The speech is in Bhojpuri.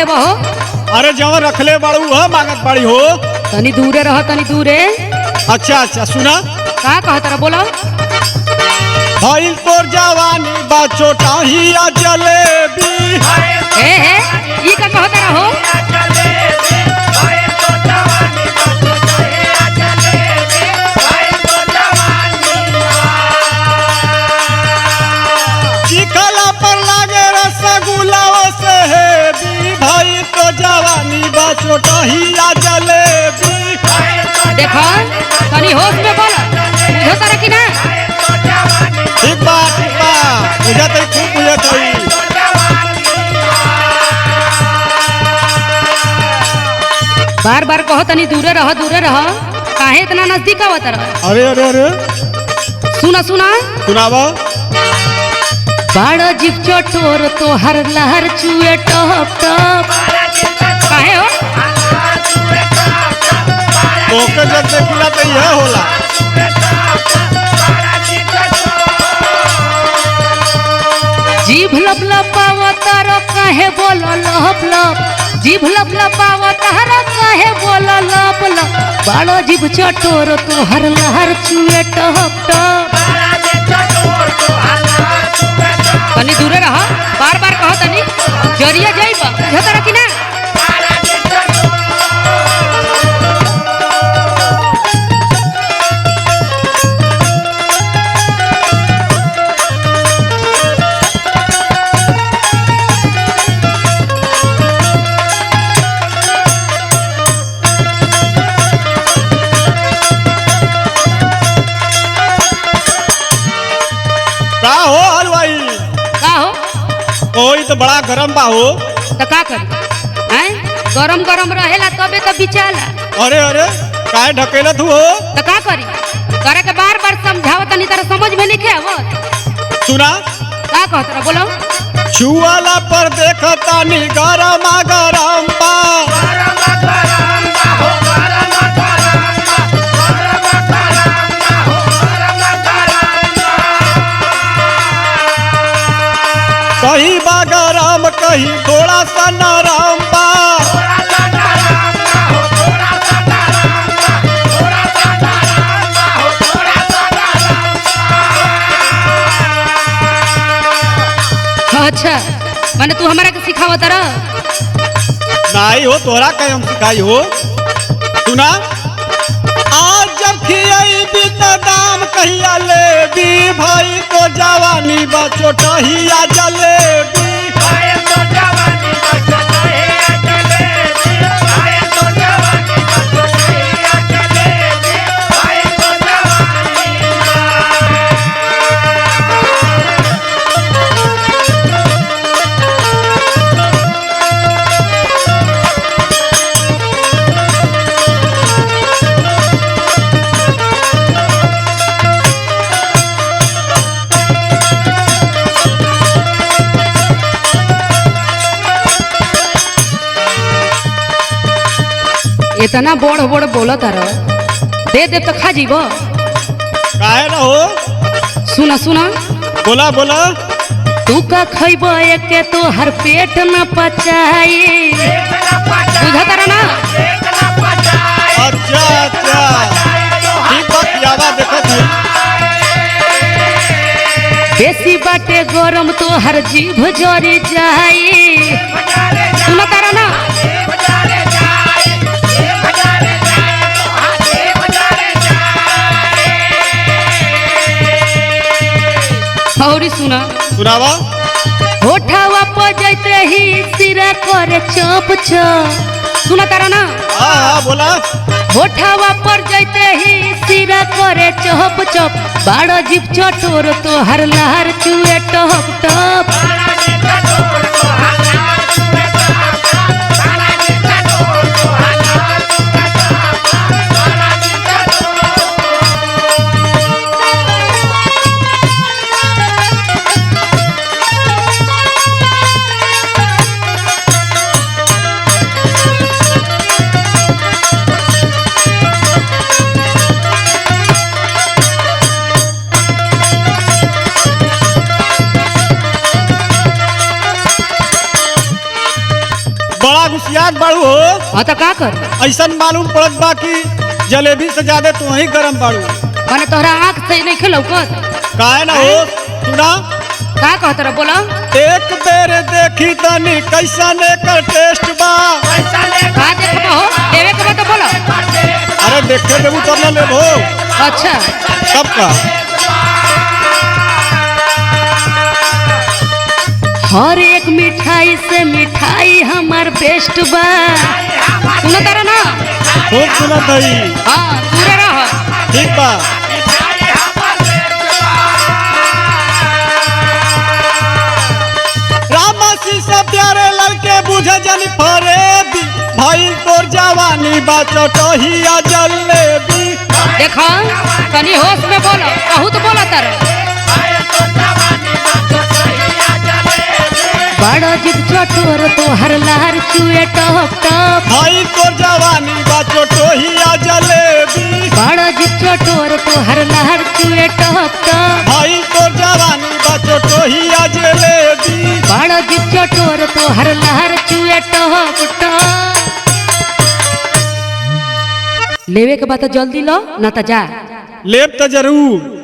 ले बहो। अरे जवन रखले बाड़ू ह मांगत बाड़ी हो। तनी दूरे रह, तनी दूरे। अच्छा अच्छा सुना का कहत रहा बोलो। भइल तोर जवानी बा चोटाहिया जलेबी। ए ये का कहत रहा हो। चिखला पर लागे रसगुल्ला से हेबी। भइल तो जवानी बा चोटाहिया जलेबी। देखो तनी होश में बोल, बुझो तारा कि ना। ठीक बा बुझत है, खूब बुझत है। बार बार कहो तनी दूरे रह, दूरे रह। काहे इतना नजदीक आवत रहा। अरे अरे अरे सुना सुना सुनावा। बाड़ा जीव चटोर तो हर लहर चुए टप टप। काहे हो तोके जब देखिला तो यह होला। जीभ लप लपावत रो काहे बोलो लप लप। जीभ लप लपावत रो काहे बोलो लप लप। बाड़ा जीव चटोर तो हर लहर चुए टप टप। तनी दूरे रह, बार बार कहो तनी जरिया जाइबा, बुझो तारा कि ना। का हो हलवाई? का हो कोई तो बड़ा गरम बा हो। तो का करी हैं, गरम गरम रहेला तबे तो बिचाला। अरे अरे काहे ढकेलत हो? तो का करी, करे के बार बार समझावत तनी तारा समझ में नहीं आवत। सुना का कहत रहा बोलो। छुआला पर देखता नी गरम गरम बा। कहीं बा गरम कहीं थोड़ा सा नरम बा। अच्छा माने तू हमारा के सिखावत रहा। नहीं हो तोरा कहीं हम सिखाई हो। सुना आज जब खियाई भी तो दाम कहिया लेबी। भाई तो जवानी बा चोटाहिया जलेबी। इतना बोड़ बोड़ बोलो तारा, दे दे तो खा जीबो। काहे ना हो? सुना सुना बोला बोला। तू का खइबो एके तो हर पेट न पचाई। बुझा तारा ना। अच्छा अच्छा ठीक बात यादा देखत है। बेसी बाटे गरम तो हर जीभ जरी जाई। सुना तारा ना। और सुना सुनावा। होठावा पर जाते ही सिरा करे चप चप। सुना तारा ना। हाँ हाँ बोला। होठावा पर जाते ही सिरा करे चप चप। बाड़ा जीभ चटोर तो हर लहर चुए टप टप। बाड़ू हो। हाँ तो का कर ऐसा मालूम पड़त बा कि जलेबी से ज्यादा तू ही गरम बाड़ू। माने तोहरा आँख से नहीं खेलौकत काहे ना हो। सुना का कहत रह बोला। एक बेर देखी तनी कैसन एकर टेस्ट बा। का देखबा हो लेवे के बा तो बोला। अरे देखे देबू तब ना लेबो। अच्छा कब का हर एक मिठाई से मिठाई हमार बेस्ट बा। सुनो तारा ना खूब सुनत हई। हाँ पूरे रह ठीक बा। रामासी से प्यारे लड़के बुझे जन फरेबी भाई तोर जवानी बा चटहिया जलेबी। देखा तनी होश में बोलो बहुत बोला तारा। बड़ा जिद चटोर तोहर लार चुए टप टप। भाई तोर जवानी बा चटहिया जलेबी। बड़ा जिद चटोर तोहर लार चुए टप टप। भाई तोर जवानी बा चटहिया जलेबी। बड़ा जिद चटोर तोहर लार चुए टप टप। लेवे के बाद जल्दी लो ना तो जा। लेब तो जरूर।